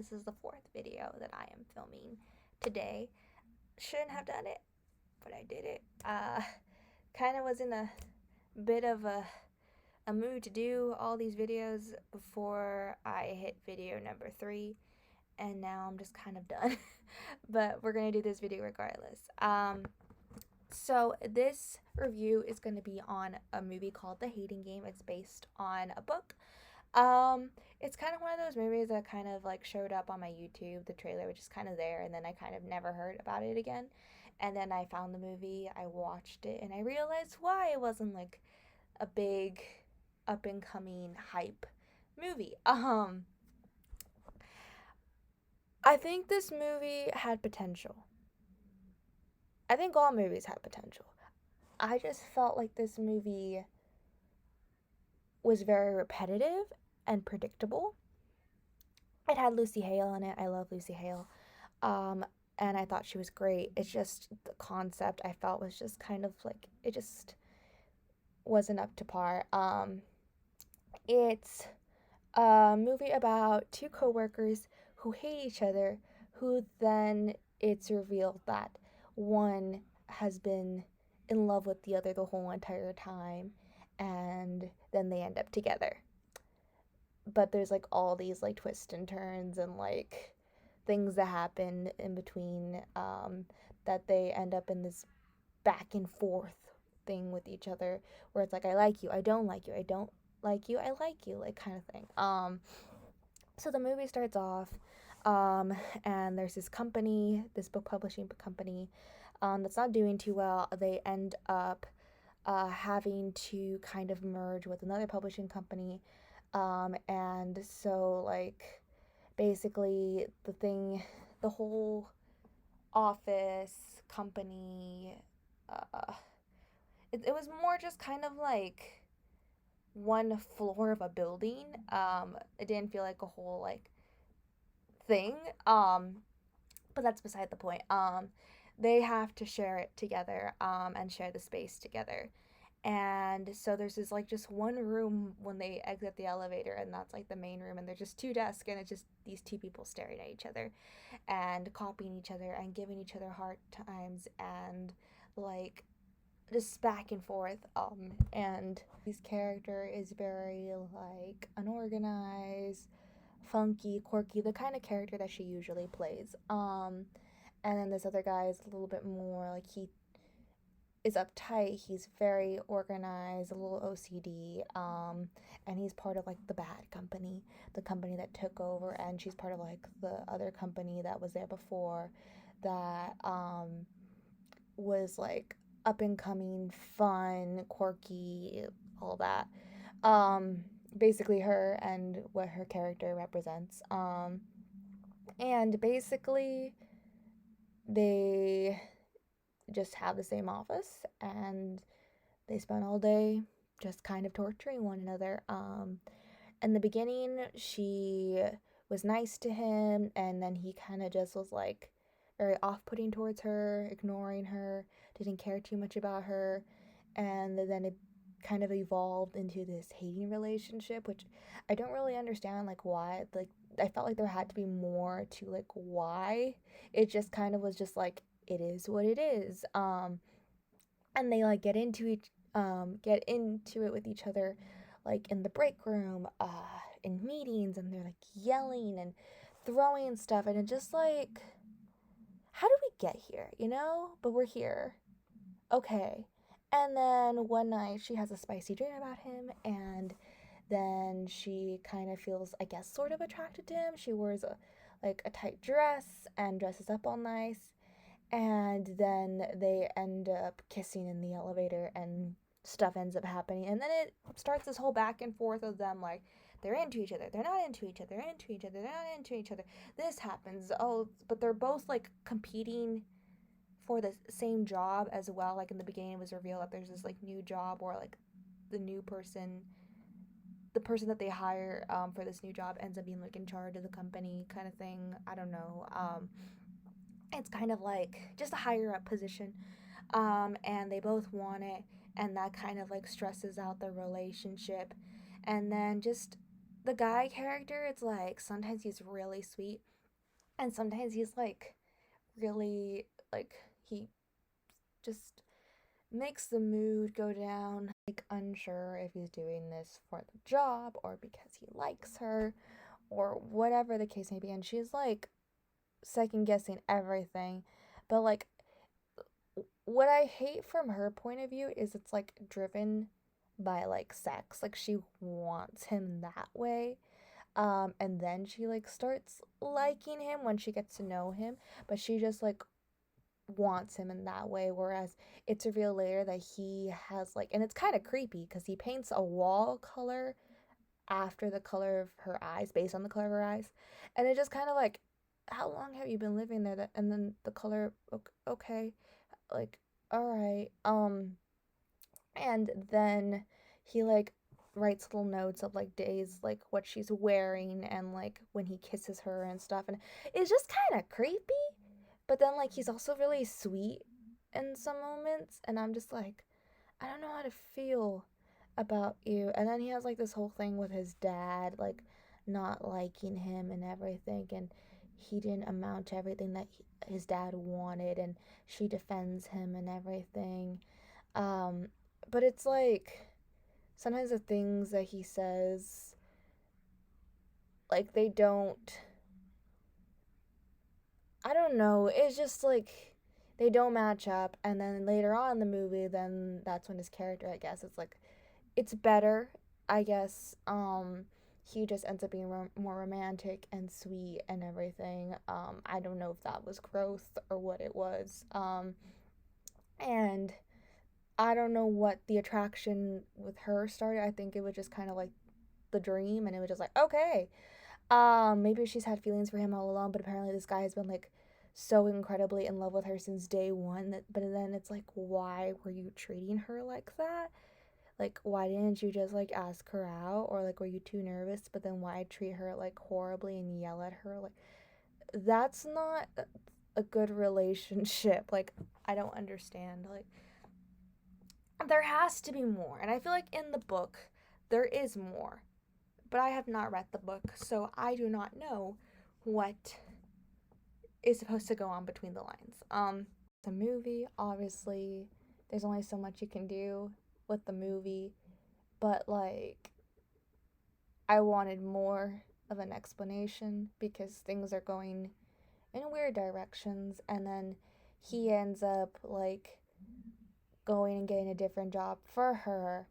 This is the fourth video that I am filming today. Shouldn't have done it, but I did it. Kind of was in a bit of a mood to do all these videos before I hit video number 3, and now I'm just kind of done. But we're gonna do this video regardless. So this review is going to be on a movie called The Hating Game. It's based on a book. It's kind of one of those movies that kind of like showed up on my YouTube. The trailer was just kind of there, and then I kind of never heard about it again. And then I found the movie, I watched it, and I realized why it wasn't like a big up and coming hype movie. I think this movie had potential. I think all movies have potential. I just felt like this movie was very repetitive and predictable. It had Lucy Hale in it. I love Lucy Hale. Um, and I thought she was great. It's just the concept I felt was just kind of like, it just wasn't up to par. It's a movie about two coworkers who hate each other, who then it's revealed that one has been in love with the other the whole entire time, and then they end up together. But there's like all these like twists and turns and like things that happen in between, that they end up in this back and forth thing with each other where it's like, I like you, I don't like you, I don't like you, I like you, like kind of thing. So the movie starts off, and there's this company, this book publishing company, that's not doing too well. They end up having to kind of merge with another publishing company, and so like basically the whole office company, uh, it was more just kind of like one floor of a building. It didn't feel like a whole like thing. But that's beside the point. They have to share it together, and share the space together. And so there's this like just one room when they exit the elevator, and that's like the main room, and there's just two desks, and it's just these two people staring at each other and copying each other and giving each other hard times and like just back and forth. And his character is very like unorganized, funky, quirky, the kind of character that she usually plays. And then this other guy is a little bit more like, he is uptight, he's very organized, a little OCD, and he's part of like the bad company, the company that took over, and she's part of like the other company that was there before, that was like up and coming, fun, quirky, all that. Basically her and what her character represents. And basically they just have the same office, and they spend all day just kind of torturing one another. In the beginning, she was nice to him, and then he kind of just was like very off putting towards her, ignoring her, didn't care too much about her. And then it kind of evolved into this hating relationship, which I don't really understand, like, why. Like, I felt like there had to be more to, like, why. It just kind of was just like, it is what it is. And they like get into it with each other, like in the break room, in meetings, and they're like yelling and throwing stuff, and it just like, how did we get here, you know? But we're here. Okay. And then one night she has a spicy dream about him, and then she kind of feels, I guess, sort of attracted to him. She wears a tight dress and dresses up all nice, and then they end up kissing in the elevator, and stuff ends up happening, and then it starts this whole back and forth of them like, they're into each other, they're not into each other, they're into each other, they're not into each other, this happens, oh, but they're both like competing for the same job as well. Like in the beginning it was revealed that there's this like new job, or like the new person, the person that they hire, for this new job ends up being like in charge of the company kind of thing. I don't know. It's kind of like just a higher up position, and they both want it, and that kind of like stresses out the relationship. And then just the guy character, it's like sometimes he's really sweet, And sometimes he's like really like he just makes the mood go down, like unsure if he's doing this for the job or because he likes her or whatever the case may be. And she's like second guessing everything. But like what I hate from her point of view is it's like driven by like sex. Like she wants him that way. And then she like starts liking him when she gets to know him, but she just like wants him in that way, whereas it's revealed later that he has like, and it's kind of creepy because he paints a wall color after the color of her eyes, based on the color of her eyes, and it just kind of like, how long have you been living there? That, and then the color, okay, like, all right, and then he like writes little notes of like days, like what she's wearing and like when he kisses her and stuff, and it's just kind of creepy. But then like he's also really sweet in some moments, and I'm just like, I don't know how to feel about you. And then he has like this whole thing with his dad, like not liking him and everything, and he didn't amount to everything that his dad wanted, and she defends him and everything. um but it's like sometimes the things that he says, like they don't, I don't know. It's just like they don't match up, and then later on in the movie, then that's when his character, I guess, it's like it's better. I guess he just ends up being more romantic and sweet and everything. I don't know if that was growth or what it was. And I don't know what the attraction with her started. I think it was just kind of like the dream, and it was just like okay, maybe she's had feelings for him all along, but apparently this guy has been like so incredibly in love with her since day one. That, but then it's like, why were you treating her like that? Like, why didn't you just like ask her out, or like, were you too nervous? But then why treat her like horribly and yell at her? Like, that's not a good relationship. Like, I don't understand. Like, there has to be more, and I feel like in the book there is more, but I have not read the book, so I do not know what is supposed to go on between the lines. The movie, obviously, there's only so much you can do with the movie, but like, I wanted more of an explanation because things are going in weird directions, and then he ends up like going and getting a different job for her,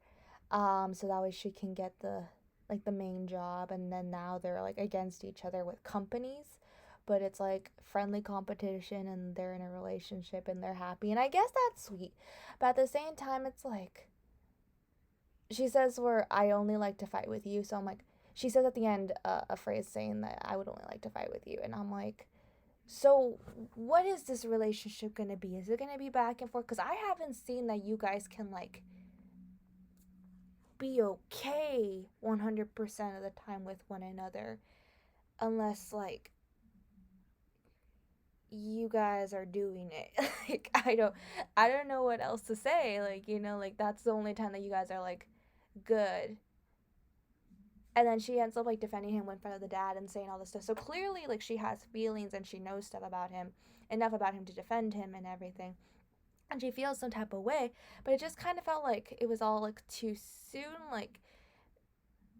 so that way she can get the like the main job, and then now they're like against each other with companies, but it's like friendly competition, and they're in a relationship and they're happy, and I guess that's sweet. But at the same time, it's like she says, where I only like to fight with you, so I'm like, she says at the end a phrase saying that I would only like to fight with you, and I'm like, so what is this relationship gonna be? Is it gonna be back and forth? Because I haven't seen that you guys can like be okay 100% of the time with one another, unless like you guys are doing it. Like, I don't know what else to say. Like, like that's the only time that you guys are like good. And then she ends up like defending him in front of the dad and saying all this stuff. So clearly like she has feelings and she knows stuff about him, enough about him to defend him and everything. And she feels some type of way, but it just kind of felt like it was all like too soon. Like,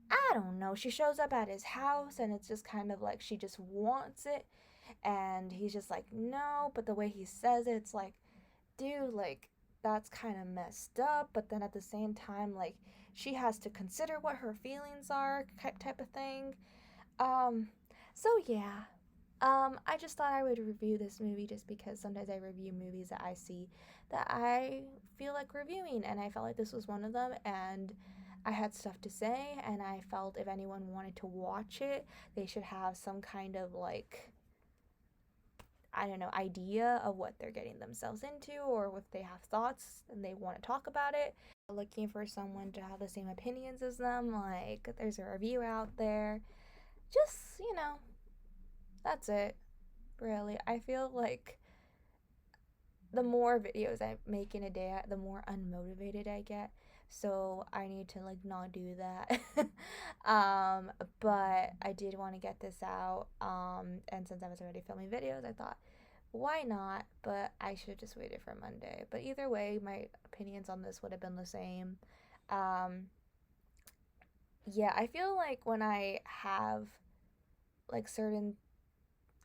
I don't know. She shows up at his house and it's just kind of like she just wants it, and he's just like, no. But the way he says it, it's like, dude, like, that's kind of messed up. But then at the same time, like, she has to consider what her feelings are, type of thing. Um, so yeah. I just thought I would review this movie just because sometimes I review movies that I see that I feel like reviewing, and I felt like this was one of them, and I had stuff to say, and I felt if anyone wanted to watch it, they should have some kind of like, I don't know, idea of what they're getting themselves into, or if they have thoughts and they want to talk about it. Looking for someone to have the same opinions as them, like, there's a review out there. Just, that's it, really. I feel like the more videos I make in a day, the more unmotivated I get so I need to like not do that. um, but I did want to get this out. And since I was already filming videos, I thought, why not? But I should have just waited for Monday. But either way, my opinions on this would have been the same. Um, yeah, I feel like when I have like certain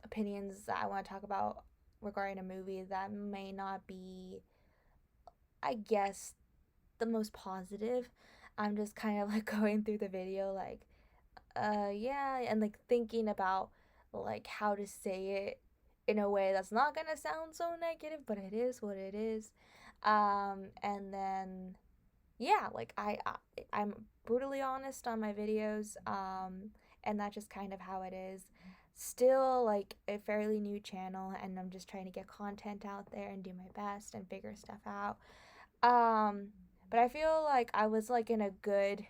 opinions that I want to talk about regarding a movie that may not be, I guess, the most positive, I'm just kind of like going through the video, like, yeah, and like thinking about like how to say it in a way that's not gonna sound so negative, but it is what it is. And then yeah, like I'm brutally honest on my videos, and that's just kind of how it is. Still like a fairly new channel, and I'm just trying to get content out there and do my best and figure stuff out. Um, but I feel like I was like in a good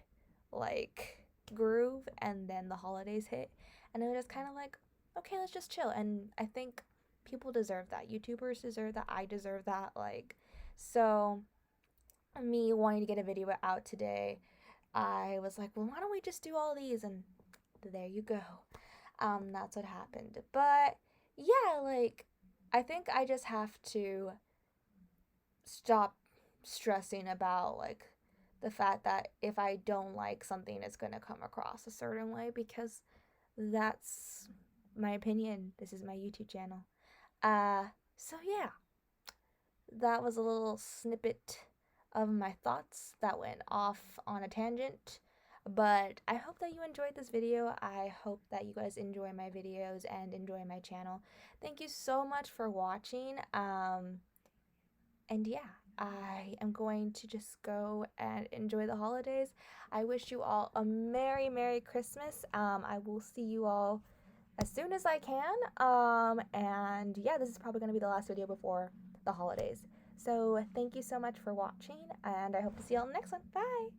like groove, and then the holidays hit, and it was just kind of like, okay, let's just chill. And I think people deserve that. YouTubers deserve that. I deserve that. Like, so me wanting to get a video out today, I was like, well, why don't we just do all these? And there you go. That's what happened. But yeah, like, I think I just have to stop stressing about like the fact that if I don't like something, it's gonna come across a certain way, because that's my opinion. This is my YouTube channel. Uh, so yeah, that was a little snippet of my thoughts that went off on a tangent. But I hope that you enjoyed this video. I hope that you guys enjoy my videos and enjoy my channel. Thank you so much for watching. And yeah, I am going to just go and enjoy the holidays. I wish you all a Merry, Merry Christmas. I will see you all as soon as I can. And yeah, this is probably going to be the last video before the holidays. So thank you so much for watching, and I hope to see you all in the next one. Bye!